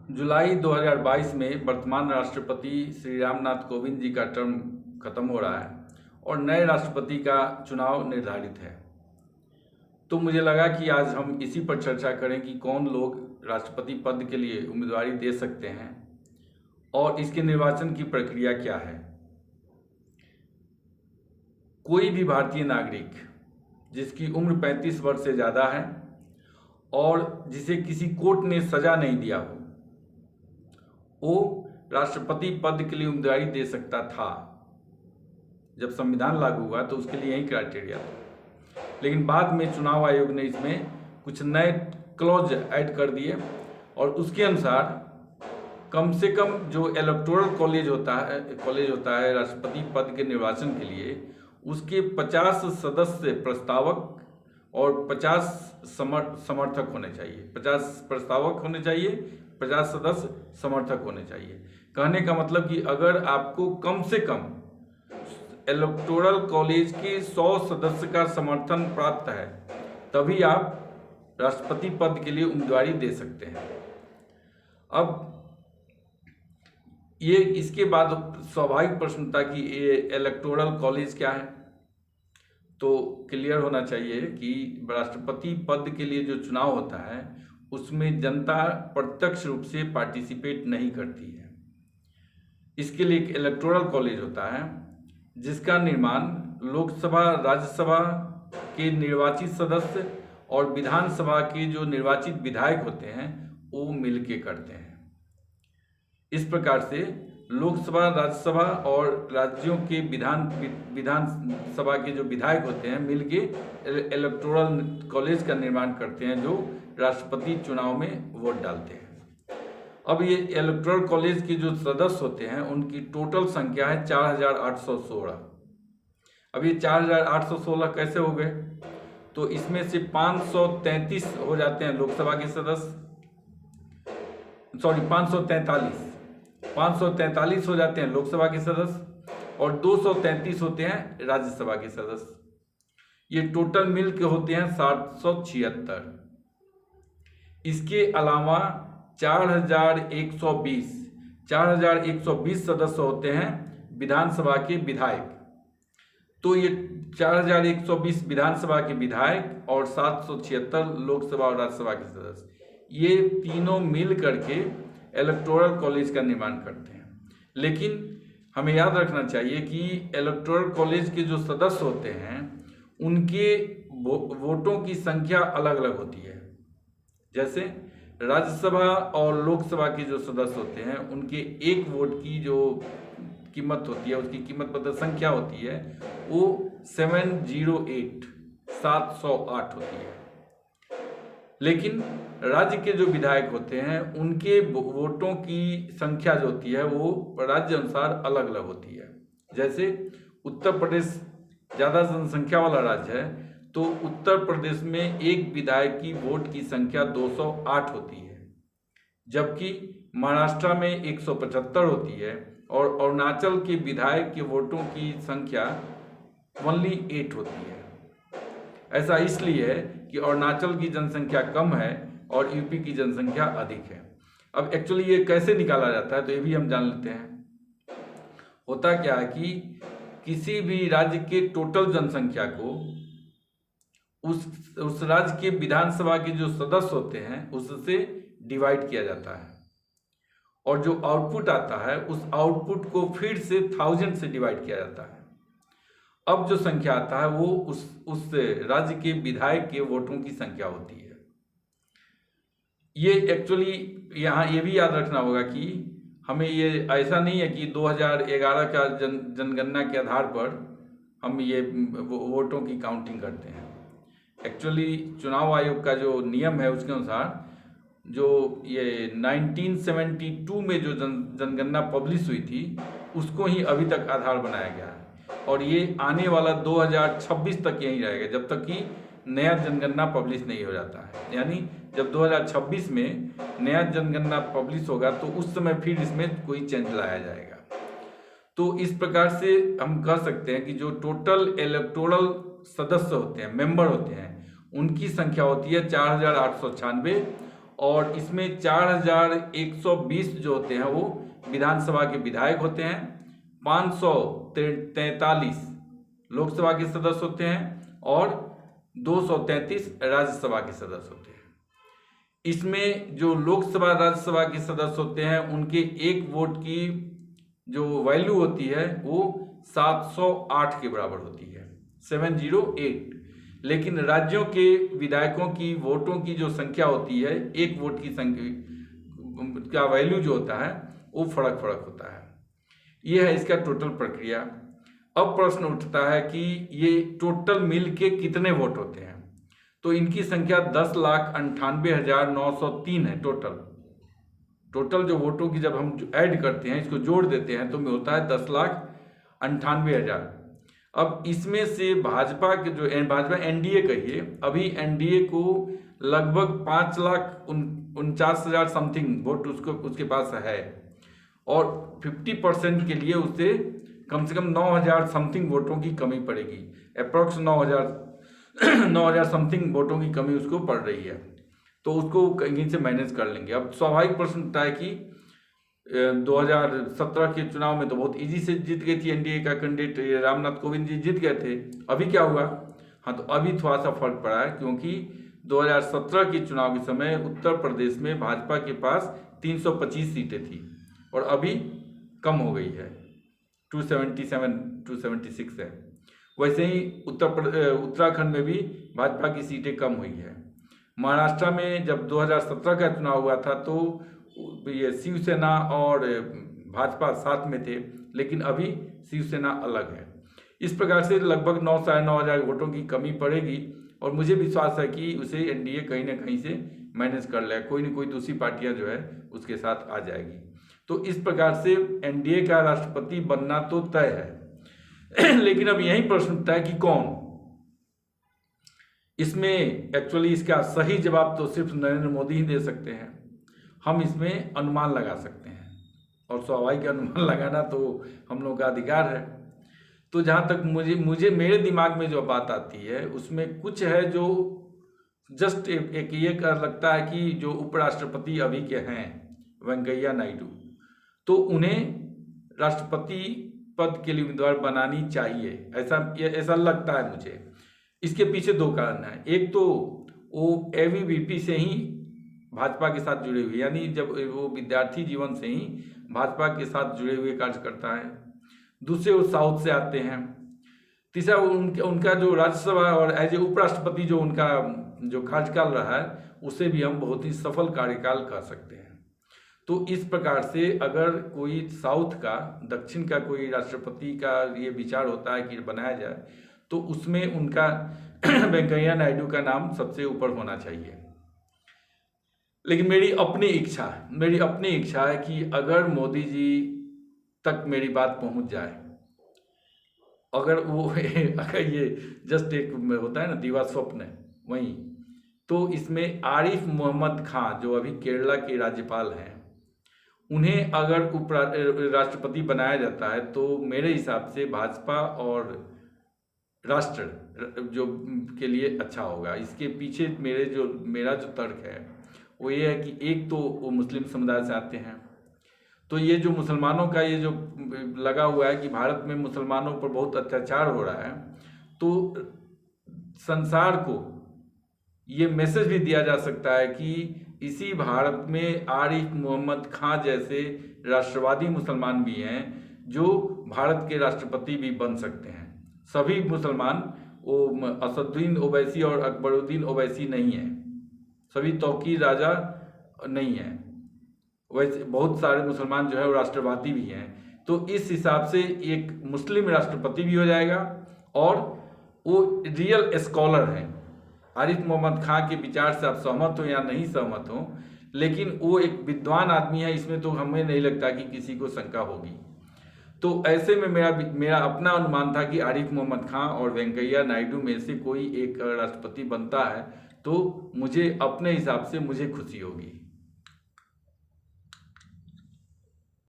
जुलाई 2022 में वर्तमान राष्ट्रपति श्री रामनाथ कोविंद जी का टर्म खत्म हो रहा है और नए राष्ट्रपति का चुनाव निर्धारित है। तो मुझे लगा कि आज हम इसी पर चर्चा करें कि कौन लोग राष्ट्रपति पद के लिए उम्मीदवारी दे सकते हैं और इसके निर्वाचन की प्रक्रिया क्या है। कोई भी भारतीय नागरिक जिसकी उम्र 35 वर्ष से ज़्यादा है और जिसे किसी कोर्ट ने सज़ा नहीं दिया हो, वो राष्ट्रपति पद के लिए उम्मीदवारी दे सकता था। जब संविधान लागू हुआ तो उसके लिए यही क्राइटेरिया था, लेकिन बाद में चुनाव आयोग ने इसमें कुछ नए क्लॉज ऐड कर दिए और उसके अनुसार कम से कम जो इलेक्टोरल कॉलेज होता है राष्ट्रपति पद के निर्वाचन के लिए, उसके 50 सदस्य प्रस्तावक और 50 समर्थक होने चाहिए। 50 प्रस्तावक होने चाहिए, 50 सदस्य समर्थक होने चाहिए। कहने का मतलब कि अगर आपको कम से कम इलेक्टोरल कॉलेज के 100 सदस्य का समर्थन प्राप्त है, तभी आप राष्ट्रपति पद के लिए उम्मीदवारी दे सकते हैं। अब ये इसके बाद स्वाभाविक प्रश्न था कि ये इलेक्टोरल कॉलेज क्या है। तो क्लियर होना चाहिए कि राष्ट्रपति पद के लिए जो चुनाव होता है उसमें जनता प्रत्यक्ष रूप से पार्टिसिपेट नहीं करती है। इसके लिए एक इलेक्टोरल कॉलेज होता है जिसका निर्माण लोकसभा, राज्यसभा के निर्वाचित सदस्य और विधानसभा के जो निर्वाचित विधायक होते हैं वो मिलके करते हैं। इस प्रकार से लोकसभा, राज्यसभा और राज्यों के विधानसभा के जो विधायक होते हैं मिलके इलेक्टोरल कॉलेज का निर्माण करते हैं जो राष्ट्रपति चुनाव में वोट डालते हैं। अब ये इलेक्टोरल कॉलेज के जो सदस्य होते हैं उनकी टोटल संख्या है 4816। अब ये 4816 कैसे हो गए? तो इसमें से 533 हो जाते हैं लोकसभा के सदस्य, 543 हो जाते हैं लोकसभा के सदस्य और 233 होते हैं राज्यसभा के सदस्य। ये टोटल मिल के होते हैं 776। इसके अलावा 4120 सदस्य होते हैं विधानसभा के विधायक। तो ये 4120 विधानसभा के विधायक और 776 लोकसभा और राज्यसभा के सदस्य, ये तीनों मिल करके इलेक्टोरल कॉलेज का निर्माण करते हैं। लेकिन हमें याद रखना चाहिए कि इलेक्टोरल कॉलेज के जो सदस्य होते हैं उनके वोटों की संख्या अलग अलग होती है। जैसे राज्यसभा और लोकसभा के जो सदस्य होते हैं उनके एक वोट की जो कीमत होती है, उसकी कीमत मतलब संख्या होती है, वो 708 होती है। लेकिन राज्य के जो विधायक होते हैं उनके वोटों की संख्या जो होती है वो राज्य अनुसार अलग अलग होती है। जैसे उत्तर प्रदेश ज़्यादा जनसंख्या वाला राज्य है, तो उत्तर प्रदेश में एक विधायक की वोट की संख्या 208 होती है, जबकि महाराष्ट्र में 175 होती है और अरुणाचल के विधायक के वोटों की संख्या ओनली 8 होती है। ऐसा इसलिए है कि अरुणाचल की जनसंख्या कम है और यूपी की जनसंख्या अधिक है। अब एक्चुअली ये कैसे निकाला जाता है तो ये भी हम जान लेते हैं। होता क्या है कि किसी भी राज्य के टोटल जनसंख्या को उस राज्य के विधानसभा के जो सदस्य होते हैं उससे डिवाइड किया जाता है और जो आउटपुट आता है उस आउटपुट को फिर से 1000 से डिवाइड किया जाता है। अब जो संख्या आता है वो उस राज्य के विधायक के वोटों की संख्या होती है। ये एक्चुअली यहाँ ये भी याद रखना होगा कि हमें ये ऐसा नहीं है कि 2011 का जनगणना के आधार पर हम ये वोटों की काउंटिंग करते हैं। एक्चुअली चुनाव आयोग का जो नियम है उसके अनुसार जो ये 1972 में जो जनगणना पब्लिश हुई थी उसको ही अभी तक आधार बनाया गया है और ये आने वाला 2026 तक यही रहेगा जब तक कि नया जनगणना पब्लिश नहीं हो जाता है। यानी जब 2026 में नया जनगणना पब्लिश होगा तो उस समय फिर इसमें कोई चेंज लाया जाएगा। तो इस प्रकार से हम कह सकते हैं कि जो टोटल इलेक्टोरल सदस्य होते हैं, मेंबर होते हैं, उनकी संख्या होती है 4896 और इसमें 4120 जो होते हैं वो विधानसभा के विधायक होते हैं, 543 लोकसभा के सदस्य होते हैं और 233 राज्यसभा के सदस्य होते हैं। इसमें जो लोकसभा राज्यसभा के सदस्य होते हैं उनके एक वोट की जो वैल्यू होती है वो 708 के बराबर होती है, 708। लेकिन राज्यों के विधायकों की वोटों की जो संख्या होती है, एक वोट की संख्या का वैल्यू जो होता है वो फर्क होता है। यह है इसका टोटल प्रक्रिया। अब प्रश्न उठता है कि ये टोटल मिल के कितने वोट होते हैं, तो इनकी संख्या 10,98,903 है टोटल जो वोटों की जब हम ऐड करते हैं, इसको जोड़ देते हैं तो में होता है 10,98,000। अब इसमें से भाजपा के जो भाजपा एनडीए कहिए, अभी एनडीए को लगभग 5,49,000 समथिंग वोट उसके पास है और 50% के लिए उसे कम से कम 9,000 समथिंग वोटों की कमी पड़ेगी। अप्रॉक्स 9,000 समथिंग वोटों की कमी उसको पड़ रही है, तो उसको कहीं से मैनेज कर लेंगे। अब स्वाभाविक प्रश्न उठता है कि 2017 के चुनाव में तो बहुत इजी से जीत गई थी एनडीए का कैंडिडेट, रामनाथ कोविंद जी जीत गए थे। अभी क्या हुआ? हाँ, तो अभी थोड़ा सा फर्क पड़ा है, क्योंकि 2017 के चुनाव के समय उत्तर प्रदेश में भाजपा के पास 325 सीटें थी और अभी कम हो गई है, 276 है। वैसे ही उत्तराखंड में भी भाजपा की सीटें कम हुई है। महाराष्ट्र में जब 2017 का चुनाव हुआ था तो ये शिवसेना और भाजपा साथ में थे, लेकिन अभी शिवसेना अलग है। इस प्रकार से लगभग 9,500 वोटों की कमी पड़ेगी और मुझे विश्वास है कि उसे एनडीए कहीं ना कहीं से मैनेज कर लेगा, कोई न कोई दूसरी पार्टियां जो है उसके साथ आ जाएगी। तो इस प्रकार से एनडीए का राष्ट्रपति बनना तो तय है। लेकिन अब यही प्रश्न उठता है कि कौन? इसमें एक्चुअली इसका सही जवाब तो सिर्फ नरेंद्र मोदी ही दे सकते हैं। हम इसमें अनुमान लगा सकते हैं और स्वाभाविक अनुमान लगाना तो हम लोगों का अधिकार है। तो जहाँ तक मुझे मेरे दिमाग में जो बात आती है उसमें कुछ है जो जस्ट एक ये कर लगता है कि जो उपराष्ट्रपति अभी के हैं वेंकैया नायडू, तो उन्हें राष्ट्रपति पद के लिए उम्मीदवार बनानी चाहिए, ऐसा लगता है मुझे। इसके पीछे दो कारण हैं। एक तो वो एबीवीपी से ही भाजपा के साथ जुड़े हुए, यानी जब वो विद्यार्थी जीवन से ही भाजपा के साथ जुड़े हुए कार्य करता है। दूसरे वो साउथ से आते हैं। तीसरा उनका जो राज्यसभा और एज ए उपराष्ट्रपति जो उनका जो कार्यकाल रहा है उसे भी हम बहुत ही सफल कार्यकाल कह सकते हैं। तो इस प्रकार से अगर कोई साउथ का, दक्षिण का कोई राष्ट्रपति का ये विचार होता है कि बनाया जाए, तो उसमें उनका वेंकैया नायडू का नाम सबसे ऊपर होना चाहिए। लेकिन मेरी अपनी इच्छा है कि अगर मोदी जी तक मेरी बात पहुंच जाए, अगर ये जस्ट एक होता है ना दीवा स्वप्न वही, तो इसमें आरिफ मोहम्मद खान जो अभी केरला के राज्यपाल हैं, उन्हें अगर राष्ट्रपति बनाया जाता है तो मेरे हिसाब से भाजपा और राष्ट्र जो के लिए अच्छा होगा। इसके पीछे मेरा जो तर्क है वो ये है कि एक तो वो मुस्लिम समुदाय से आते हैं, तो ये जो मुसलमानों का ये जो लगा हुआ है कि भारत में मुसलमानों पर बहुत अत्याचार हो रहा है, तो संसार को ये मैसेज भी दिया जा सकता है कि इसी भारत में आरिफ मोहम्मद खान जैसे राष्ट्रवादी मुसलमान भी हैं जो भारत के राष्ट्रपति भी बन सकते हैं। सभी मुसलमान वो असदुद्दीन ओवैसी और अकबरुद्दीन ओवैसी नहीं है, सभी तौकीर राजा नहीं है, वैसे बहुत सारे मुसलमान जो है वो राष्ट्रवादी भी हैं। तो इस हिसाब से एक मुस्लिम राष्ट्रपति भी हो जाएगा और वो रियल स्कॉलर हैं। आरिफ मोहम्मद खान के विचार से आप सहमत हो या नहीं सहमत हो, लेकिन वो एक विद्वान आदमी है, इसमें तो हमें नहीं लगता कि किसी को शंका होगी। तो ऐसे में मेरा अपना अनुमान था कि आरिफ मोहम्मद खान और वेंकैया नायडू में से कोई एक राष्ट्रपति बनता है तो मुझे अपने हिसाब से मुझे खुशी होगी।